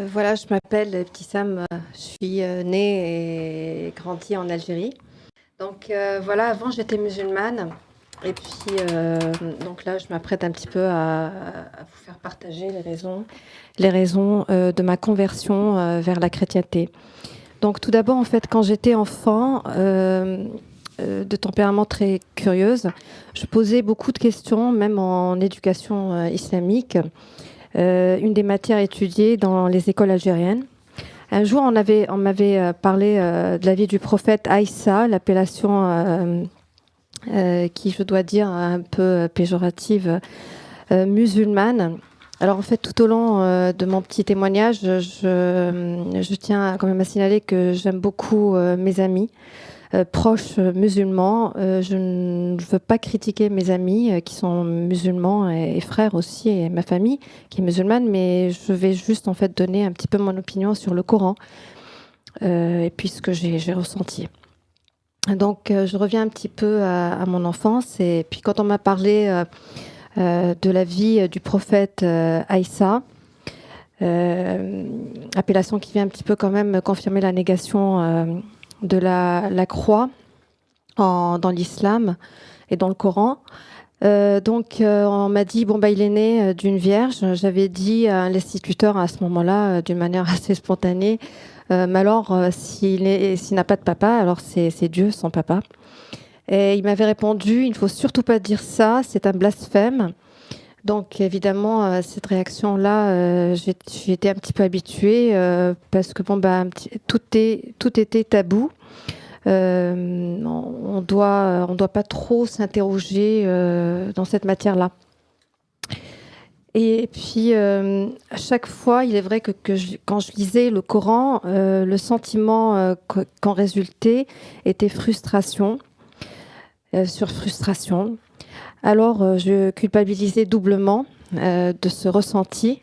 Voilà, je m'appelle Ibtissam, je suis née et grandie en Algérie. Donc voilà, avant j'étais musulmane et puis donc là je m'apprête un petit peu à vous faire partager les raisons de ma conversion vers la chrétienté. Donc tout d'abord en fait quand j'étais enfant, de tempérament très curieuse, je posais beaucoup de questions, même en éducation islamique, une des matières étudiées dans les écoles algériennes. Un jour, on m'avait parlé de la vie du prophète Aïssa, l'appellation qui, je dois dire, un peu péjorative, musulmane. Alors en fait, tout au long de mon petit témoignage, je tiens quand même à signaler que j'aime beaucoup mes amis proches musulmans. Je ne veux pas critiquer mes amis qui sont musulmans et frères aussi, et ma famille qui est musulmane, mais je vais juste en fait donner un petit peu mon opinion sur le Coran et puis ce que j'ai ressenti. Donc je reviens un petit peu à mon enfance et puis quand on m'a parlé de la vie du prophète Aïssa, appellation qui vient un petit peu quand même confirmer la négation de la croix dans l'islam et dans le Coran. Donc on m'a dit bon bah il est né d'une vierge. J'avais dit à l'instituteur à ce moment-là d'une manière assez spontanée, mais alors s'il n'a pas de papa, alors c'est Dieu son papa. Et il m'avait répondu il ne faut surtout pas dire ça, c'est un blasphème. Donc évidemment cette réaction-là, j'ai été un petit peu habituée parce que bon bah tout était tabou. On doit pas trop s'interroger dans cette matière-là. Et puis, à chaque fois, il est vrai que quand je lisais le Coran, le sentiment qu'en résultait était frustration sur frustration. Alors, je culpabilisais doublement de ce ressenti.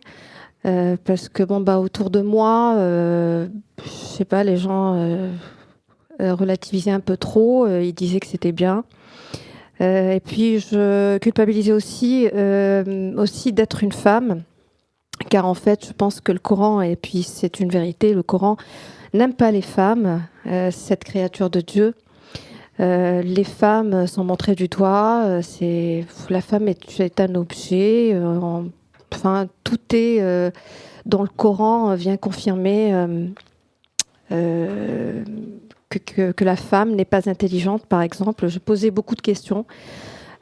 Parce que bon bah autour de moi, je sais pas, les gens relativisaient un peu trop, ils disaient que c'était bien. Et puis je culpabilisais aussi d'être une femme, car en fait je pense que le Coran, et puis c'est une vérité, le Coran n'aime pas les femmes, cette créature de Dieu. Les femmes sont montrées du doigt, la femme est un objet, enfin tout est dans le Coran vient confirmer que la femme n'est pas intelligente, par exemple. Je posais beaucoup de questions.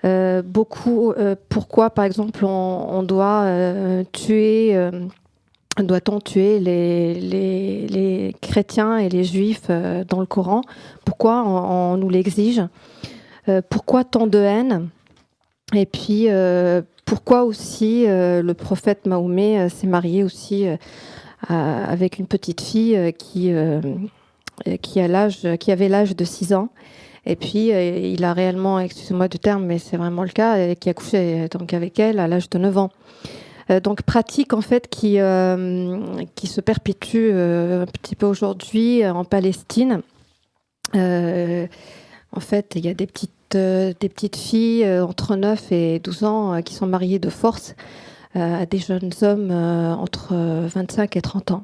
Pourquoi, par exemple, on doit doit-on tuer les chrétiens et les juifs dans le Coran? Pourquoi on nous l'exige? Pourquoi tant de haine? Et puis, pourquoi aussi le prophète Mahomet s'est marié aussi avec une petite fille qui avait l'âge de 6 ans. Et puis, il a réellement, excusez-moi du terme, mais c'est vraiment le cas, qui a couché donc, avec elle à l'âge de 9 ans. Donc, pratique, en fait, qui se perpétue un petit peu aujourd'hui en Palestine. En fait, il y a des petites filles entre 9 et 12 ans qui sont mariées de force à des jeunes hommes entre 25 et 30 ans.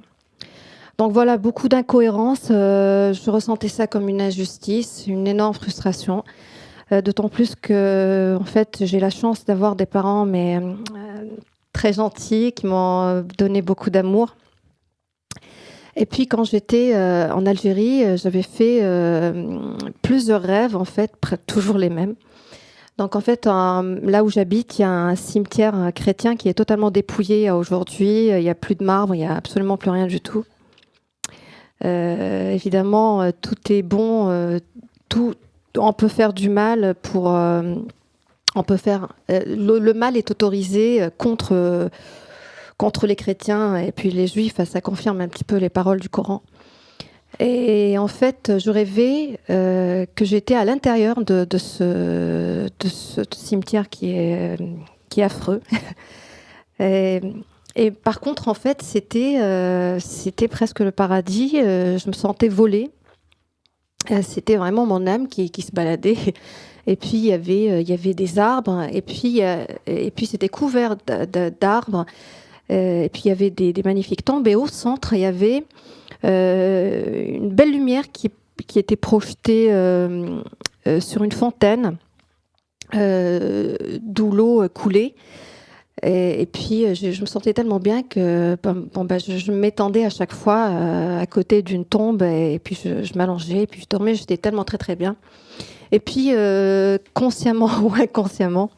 Donc voilà, beaucoup d'incohérences. Je ressentais ça comme une injustice, une énorme frustration. D'autant plus que, en fait, j'ai la chance d'avoir des parents, mais très gentils, qui m'ont donné beaucoup d'amour. Et puis, quand j'étais en Algérie, j'avais fait plusieurs rêves, en fait, toujours les mêmes. Donc, en fait, là où j'habite, il y a un cimetière chrétien qui est totalement dépouillé aujourd'hui. Il n'y a plus de marbre, il n'y a absolument plus rien du tout. Évidemment, tout est bon. On peut faire du mal on peut faire. Le mal est autorisé contre les chrétiens et puis les juifs. Ça confirme un petit peu les paroles du Coran. Et en fait, je rêvais que j'étais à l'intérieur de ce cimetière qui est affreux. Et par contre, en fait, c'était presque le paradis. Je me sentais volée. C'était vraiment mon âme qui se baladait. Et puis, il y avait des arbres. Et puis c'était couvert d'arbres. Et puis il y avait des magnifiques tombes. Et au centre, il y avait une belle lumière qui était projetée sur une fontaine d'où l'eau coulait. Et puis, je me sentais tellement bien que je m'étendais à chaque fois à côté d'une tombe et puis je m'allongeais et puis je dormais. J'étais tellement très très bien. Et puis, consciemment ou inconsciemment,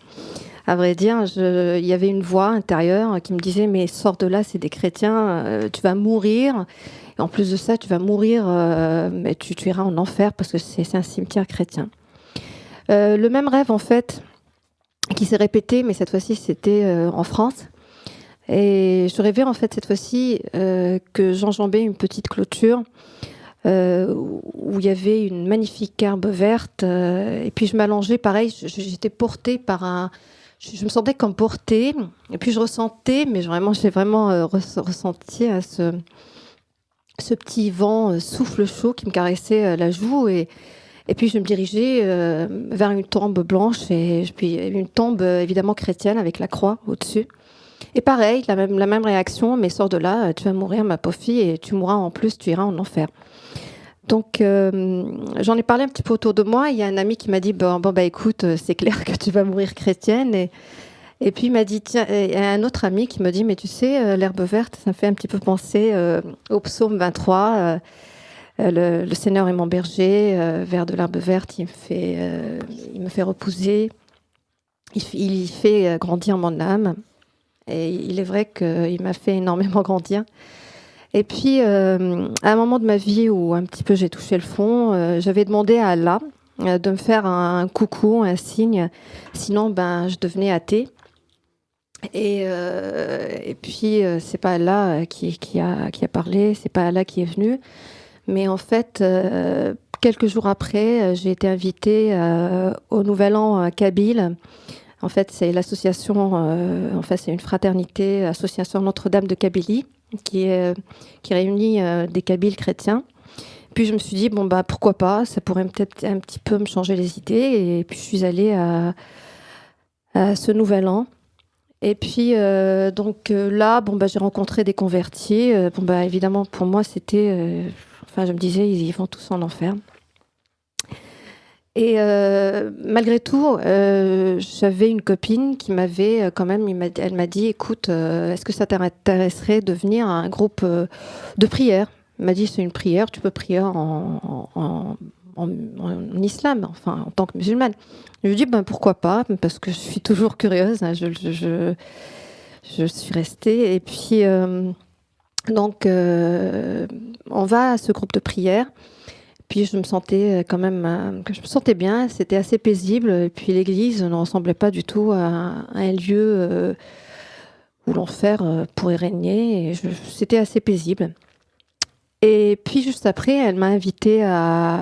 à vrai dire, il y avait une voix intérieure qui me disait « Mais sors de là, c'est des chrétiens, tu vas mourir. Et en plus de ça, tu vas mourir, mais tu iras en enfer parce que c'est un cimetière chrétien. » Le même rêve, en fait, qui s'est répété, mais cette fois-ci, c'était en France. Et je rêvais, en fait, cette fois-ci, que j'enjambais une petite clôture où il y avait une magnifique herbe verte. Et puis, je m'allongeais, pareil, j'étais portée par un... Je me sentais comme portée. Et puis, je ressentais, mais vraiment, j'ai vraiment ressenti ce petit vent souffle chaud qui me caressait la joue. Et puis je me dirigeais vers une tombe blanche, et puis une tombe évidemment chrétienne avec la croix au-dessus. Et pareil, la même réaction, mais sors de là, tu vas mourir ma pauvre fille, et tu mourras en plus, tu iras en enfer. Donc j'en ai parlé un petit peu autour de moi. Il y a un ami qui m'a dit bon bah écoute, c'est clair que tu vas mourir chrétienne. Et puis il m'a dit tiens, et un autre ami qui me dit mais tu sais, l'herbe verte, ça me fait un petit peu penser au psaume 23. Le Seigneur est mon berger, vers de l'herbe verte, il me fait reposer, il fait grandir mon âme. Et il est vrai qu'il m'a fait énormément grandir. Et puis, à un moment de ma vie où un petit peu j'ai touché le fond, j'avais demandé à Allah de me faire un coucou, un signe, sinon ben, je devenais athée. Et puis, c'est pas Allah qui a parlé, c'est pas Allah qui est venu. Mais en fait, quelques jours après, j'ai été invitée au Nouvel An Kabyle. En fait, c'est l'association, c'est une fraternité, association Notre-Dame de Kabylie, qui réunit des Kabyles chrétiens. Puis je me suis dit, bon, bah, pourquoi pas, ça pourrait peut-être un petit peu me changer les idées. Et puis je suis allée à ce Nouvel An. Et puis, là, bon, bah, j'ai rencontré des convertis. Évidemment, pour moi, c'était... je me disais, ils vont tous en enfer. Et malgré tout, j'avais une copine qui m'avait quand même, elle m'a dit, écoute, est-ce que ça t'intéresserait de venir à un groupe de prière? Elle m'a dit, c'est une prière, tu peux prier en islam, enfin en tant que musulmane. Je lui ai dit, ben, pourquoi pas, parce que je suis toujours curieuse, hein, je suis restée. Et puis, on va à ce groupe de prière. Puis je me sentais quand même, je me sentais bien, c'était assez paisible. Et puis l'église ne ressemblait pas du tout à un lieu où l'enfer pourrait régner. Et c'était assez paisible. Et puis juste après, elle m'a invitée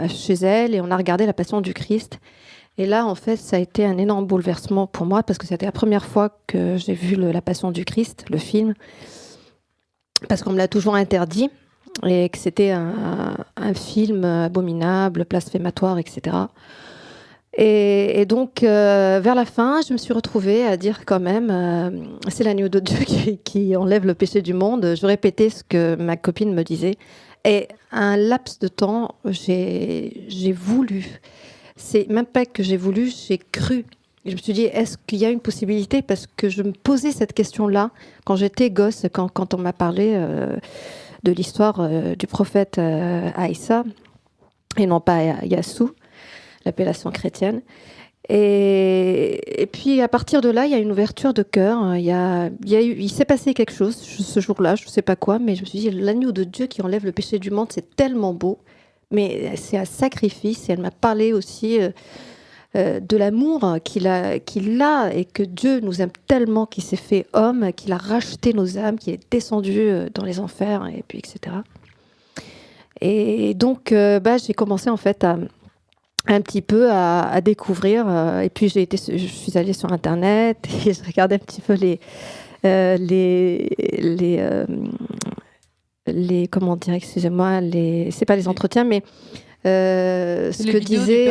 chez elle et on a regardé La Passion du Christ. Et là, en fait, ça a été un énorme bouleversement pour moi parce que c'était la première fois que j'ai vu La Passion du Christ, le film, parce qu'on me l'a toujours interdit et que c'était un film abominable, blasphématoire, etc. Et donc, vers la fin, je me suis retrouvée à dire quand même, c'est l'agneau de Dieu qui enlève le péché du monde. Je répétais ce que ma copine me disait. Et un laps de temps, j'ai voulu. C'est même pas que j'ai voulu, j'ai cru. Et je me suis dit, est-ce qu'il y a une possibilité? Parce que je me posais cette question-là quand j'étais gosse, quand on m'a parlé de l'histoire du prophète Aïssa, et non pas Yassou, l'appellation chrétienne. Et puis, à partir de là, il y a une ouverture de cœur. Il s'est passé quelque chose ce jour-là, je ne sais pas quoi, mais je me suis dit, l'agneau de Dieu qui enlève le péché du monde, c'est tellement beau. Mais c'est un sacrifice. Et elle m'a parlé aussi de l'amour qu'il a et que Dieu nous aime tellement, qu'il s'est fait homme, qu'il a racheté nos âmes, qu'il est descendu dans les enfers, et puis etc. Et donc, j'ai commencé en fait un petit peu à découvrir. Et puis je suis allée sur Internet et je regardais un petit peu les comment dire, excusez-moi, c'est pas les entretiens, mais ce que disait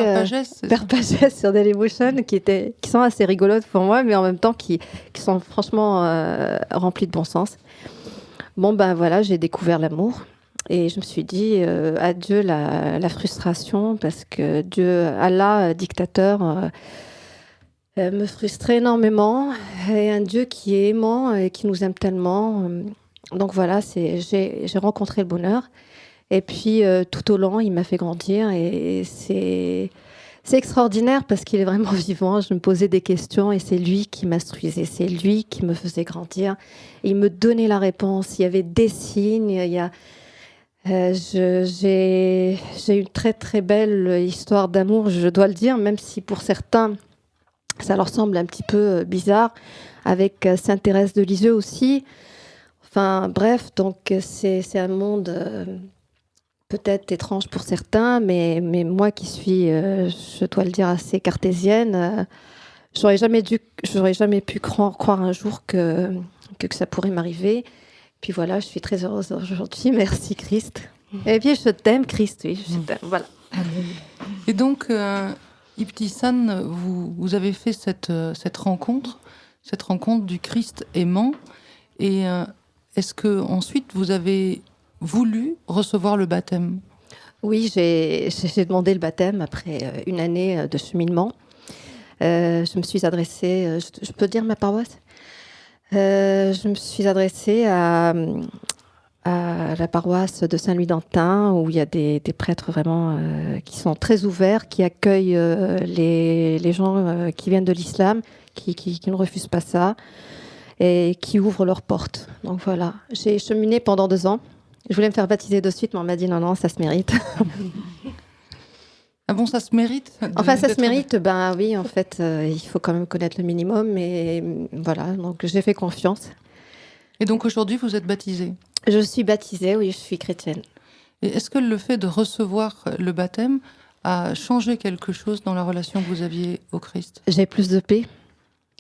Père Pagès sur Dailymotion, qui sont assez rigolotes pour moi, mais en même temps qui sont franchement remplies de bon sens. Bon, ben voilà, j'ai découvert l'amour. Et je me suis dit, adieu la frustration, parce que Dieu, Allah, dictateur, me frustrait énormément. Et un Dieu qui est aimant et qui nous aime tellement. Donc voilà, j'ai rencontré le bonheur. Et puis, tout au long, il m'a fait grandir. Et c'est extraordinaire parce qu'il est vraiment vivant. Je me posais des questions et c'est lui qui m'instruisait. C'est lui qui me faisait grandir. Il me donnait la réponse. Il y avait des signes. J'ai une très très belle histoire d'amour, je dois le dire, même si pour certains ça leur semble un petit peu bizarre, avec Sainte Thérèse de Lisieux aussi. Enfin bref, donc c'est un monde peut-être étrange pour certains, mais moi qui suis, je dois le dire, assez cartésienne, j'aurais jamais pu croire un jour que ça pourrait m'arriver. Puis voilà, je suis très heureuse aujourd'hui. Merci Christ. Et puis je t'aime Christ, oui, je t'aime. Voilà. Et donc, Ibtissam, vous avez fait cette rencontre du Christ aimant. Et est-ce que ensuite vous avez voulu recevoir le baptême ? Oui, j'ai demandé le baptême après une année de cheminement. Je me suis adressée, je peux dire ma paroisse ? Je me suis adressée à la paroisse de Saint-Louis-d'Antin, où il y a des prêtres vraiment qui sont très ouverts, qui accueillent les gens qui viennent de l'islam, qui ne refusent pas ça, et qui ouvrent leurs portes. Donc voilà, j'ai cheminé pendant 2 ans. Je voulais me faire baptiser de suite, mais on m'a dit non, ça se mérite. Ah bon, ça se mérite ? Enfin, ça se mérite, ben oui, en fait, il faut quand même connaître le minimum, et voilà, donc j'ai fait confiance. Et donc aujourd'hui, vous êtes baptisée ? Je suis baptisée, oui, je suis chrétienne. Et est-ce que le fait de recevoir le baptême a changé quelque chose dans la relation que vous aviez au Christ ? J'ai plus de paix,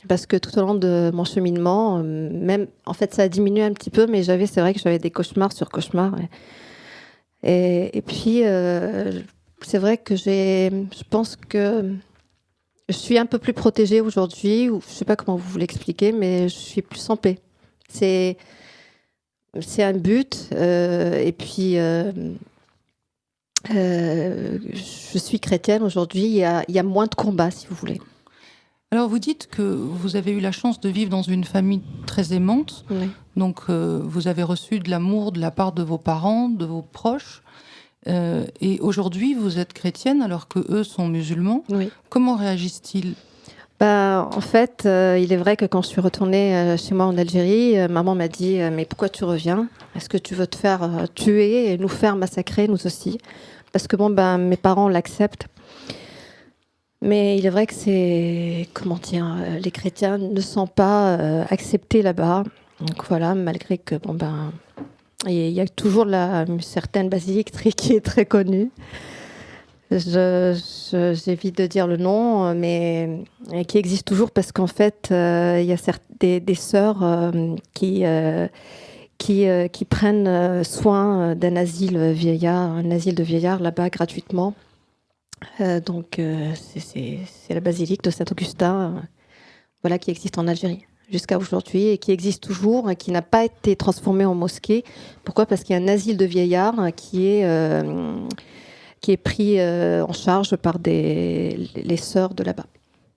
parce que tout au long de mon cheminement, même, en fait, ça a diminué un petit peu, mais c'est vrai que j'avais des cauchemars sur cauchemars. Et puis, c'est vrai que je pense que je suis un peu plus protégée aujourd'hui, ou je ne sais pas comment vous l'expliquer, mais je suis plus en paix. C'est un but, et puis je suis chrétienne aujourd'hui, il y a moins de combats, si vous voulez. Alors vous dites que vous avez eu la chance de vivre dans une famille très aimante, oui. Donc vous avez reçu de l'amour de la part de vos parents, de vos proches, et aujourd'hui vous êtes chrétienne alors que eux sont musulmans. Oui. Comment réagissent-ils ? En fait, il est vrai que quand je suis retournée chez moi en Algérie, maman m'a dit « Mais pourquoi tu reviens ? Est-ce que tu veux te faire tuer et nous faire massacrer, nous aussi ?» Parce que mes parents l'acceptent. Mais il est vrai que les chrétiens ne sont pas acceptés là-bas. Donc voilà, malgré que il y a toujours une certaine basilique qui est très connue. J'évite de dire le nom, mais qui existe toujours parce qu'en fait, il y a des sœurs qui prennent soin d'un asile de vieillards là-bas gratuitement. Donc, c'est la basilique de Saint-Augustin, voilà, qui existe en Algérie jusqu'à aujourd'hui et qui existe toujours, et qui n'a pas été transformée en mosquée. Pourquoi ? Parce qu'il y a un asile de vieillards qui est pris en charge par les sœurs de là-bas.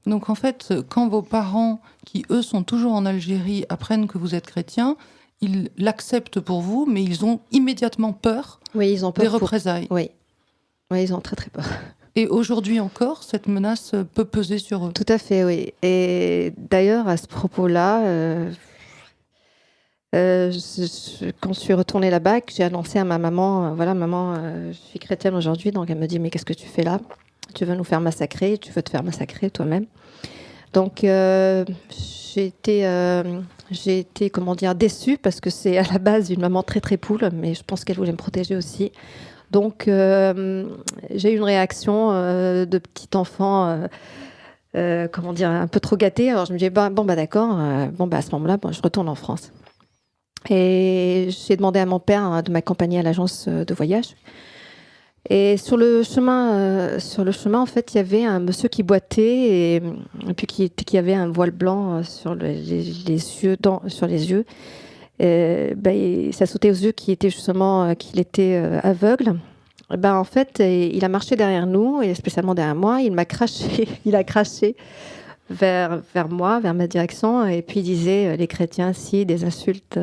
Donc en fait, quand vos parents, qui eux sont toujours en Algérie, apprennent que vous êtes chrétien, ils l'acceptent pour vous, mais ils ont immédiatement peur, ils ont peur des représailles. Oui, ils ont très très peur. Et aujourd'hui encore, cette menace peut peser sur eux. Tout à fait, oui. Et d'ailleurs, à ce propos-là, quand je suis retournée là-bas, j'ai annoncé à ma maman, voilà, maman, je suis chrétienne aujourd'hui, donc elle me dit, mais qu'est-ce que tu fais là ? Tu veux nous faire massacrer ? Tu veux te faire massacrer toi-même ? Donc, j'ai été, comment dire, déçue, parce que c'est à la base une maman très très poule, mais je pense qu'elle voulait me protéger aussi. Donc, j'ai eu une réaction de petit enfant, comment dire, un peu trop gâtée. Alors, je me dis, d'accord, à ce moment-là, je retourne en France. Et j'ai demandé à mon père de m'accompagner à l'agence de voyage. Et sur le chemin, en fait, il y avait un monsieur qui boitait et puis qui avait un voile blanc sur les yeux, sur les yeux. Et ça sautait aux yeux qu'il était aveugle. Et en fait, il a marché derrière nous, et spécialement derrière moi. Il m'a craché, il a craché vers moi, vers ma direction. Et puis il disait les chrétiens, si, des insultes,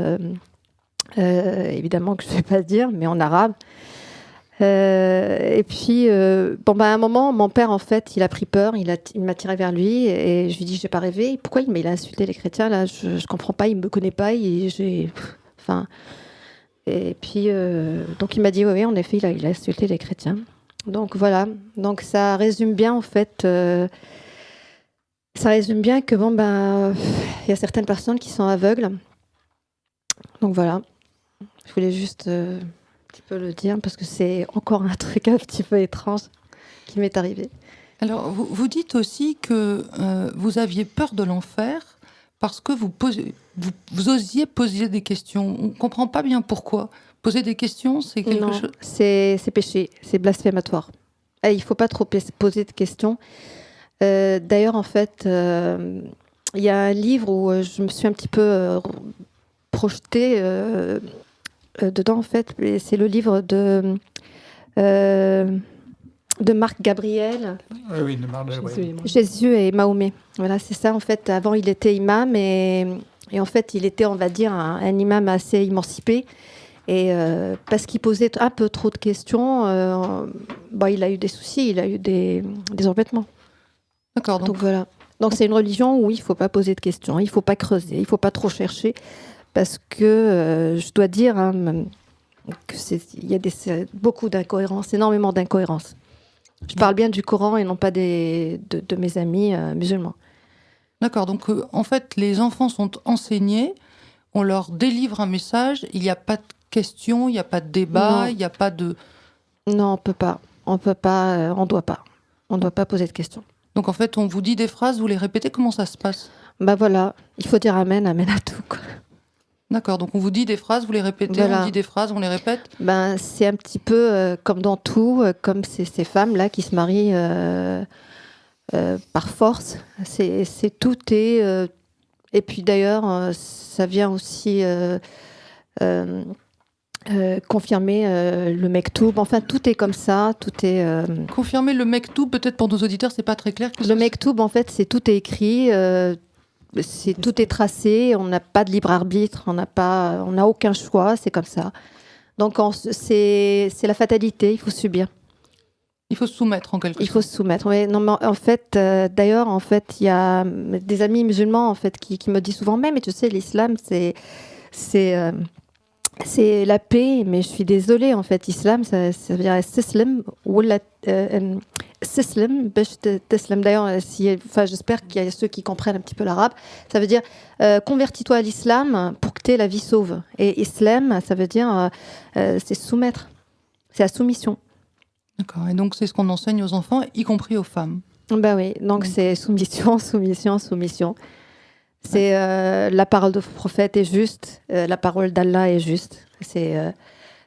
évidemment que je ne vais pas dire, mais en arabe. Et puis, à un moment, mon père, en fait, il a pris peur, il m'a tiré vers lui et je lui ai dit, j'ai pas rêvé. Pourquoi il a insulté les chrétiens, là? Je comprends pas, il me connaît pas. Enfin, et puis, donc il m'a dit, oui, en effet, il a insulté les chrétiens. Donc voilà, donc ça résume bien, en fait, ça résume bien que, il y a certaines personnes qui sont aveugles. Donc voilà, je voulais juste... petit peu le dire parce que c'est encore un truc un petit peu étrange qui m'est arrivé. Alors, vous dites aussi que vous aviez peur de l'enfer parce que vous osiez poser des questions. On ne comprend pas bien pourquoi. Poser des questions, c'est quelque chose... c'est péché, c'est blasphématoire. Et il ne faut pas trop poser de questions. D'ailleurs, en fait, il y a un livre où je me suis un petit peu projetée dedans, en fait. C'est le livre de Marc Gabriel. Oui, de Marc Gabriel. Jésus et Mahomet. Voilà, c'est ça. En fait, avant, il était imam et en fait, il était, on va dire, un imam assez émancipé. Et parce qu'il posait un peu trop de questions, il a eu des soucis, il a eu des embêtements. D'accord. Donc voilà. Donc c'est une religion où il ne faut pas poser de questions, il ne faut pas creuser, il ne faut pas trop chercher. Parce que je dois dire qu'il y a beaucoup d'incohérences, énormément d'incohérences. Je parle bien du Coran et non pas de mes amis musulmans. D'accord, donc en fait, les enfants sont enseignés, on leur délivre un message, il n'y a pas de questions, il n'y a pas de débat, il n'y a pas de... Non, on doit pas poser de questions. Donc en fait, on vous dit des phrases, vous les répétez, comment ça se passe? Voilà, il faut dire amen, amen à tout, quoi. D'accord, donc on vous dit des phrases, vous les répétez, on dit des phrases, on les répète. C'est un petit peu comme dans tout, comme ces femmes-là qui se marient par force. C'est tout est... et puis d'ailleurs, ça vient aussi confirmer le mektoub. Enfin, tout est comme ça, tout est... Confirmer le mektoub, peut-être pour nos auditeurs, c'est pas très clair. Le mektoub, en fait, c'est tout est écrit... tout est tracé, on n'a pas de libre arbitre, on n'a aucun choix, c'est comme ça. Donc c'est la fatalité, il faut subir. Il faut se soumettre en quelque sorte. Il faut se soumettre. Oui, non, mais en fait, d'ailleurs, en fait, il y a des amis musulmans en fait qui me disent souvent, mais tu sais, l'islam, c'est la paix, mais je suis désolée, en fait, islam, ça veut dire sislam ou la sislam, d'ailleurs, j'espère qu'il y a ceux qui comprennent un petit peu l'arabe, ça veut dire convertis-toi à l'islam pour que tu aies la vie sauve. Et islam, ça veut dire c'est soumettre, c'est la soumission. D'accord, et donc c'est ce qu'on enseigne aux enfants, y compris aux femmes. Oui, donc c'est soumission, soumission, soumission. C'est la parole du prophète est juste, la parole d'Allah est juste. C'est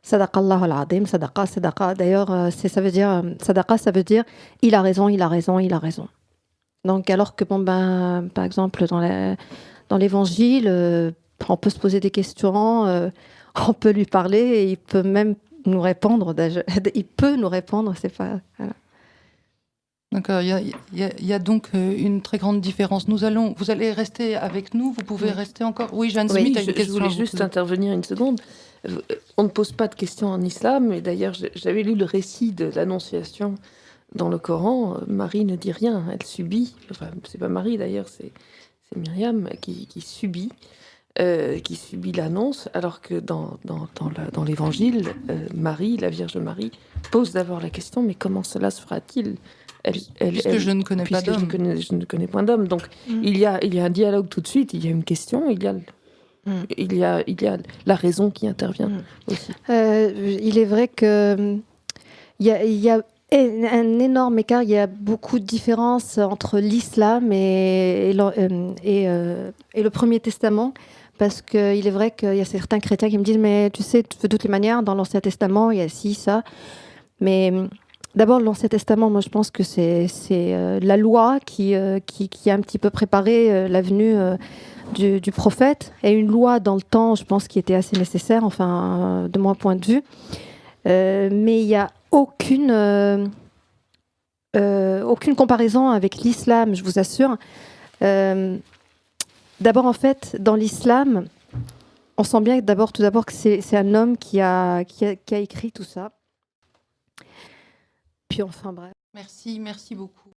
Sadaqallahu al-Azim, Sadaqa, Sadaqa. D'ailleurs, ça veut dire Sadaqa, ça veut dire il a raison, il a raison, il a raison. Donc, alors que par exemple, dans l'Évangile, on peut se poser des questions, on peut lui parler et il peut même nous répondre. Il peut nous répondre, c'est pas. Voilà. D'accord, il y a donc une très grande différence. Vous allez rester avec nous, vous pouvez rester encore... Oui, Jeanne Smith a une question. Je voulais juste intervenir une seconde. On ne pose pas de questions en islam, et d'ailleurs j'avais lu le récit de l'Annonciation dans le Coran. Marie ne dit rien, elle subit, enfin c'est pas Marie d'ailleurs, c'est Myriam qui subit l'annonce, alors que dans l'Évangile, Marie, la Vierge Marie, pose d'abord la question, mais comment cela se fera-t-il ? Puisque je ne connais pas d'homme. Je ne connais point d'homme. Donc, il y a un dialogue tout de suite, il y a une question, il y a la raison qui intervient aussi. Il est vrai que il y a un énorme écart, il y a beaucoup de différences entre l'islam et le Premier Testament. Parce qu'il est vrai qu'il y a certains chrétiens qui me disent « Mais tu sais, de toutes les manières, dans l'Ancien Testament, il y a ci, ça. » Mais d'abord, l'Ancien Testament, moi je pense que c'est la loi qui a un petit peu préparé la venue du prophète, et une loi dans le temps, je pense, qui était assez nécessaire, enfin, de mon point de vue. Mais il n'y a aucune comparaison avec l'islam, je vous assure. D'abord, en fait, dans l'islam, on sent bien tout d'abord que c'est un homme qui a écrit tout ça. Puis enfin, bref. Merci beaucoup.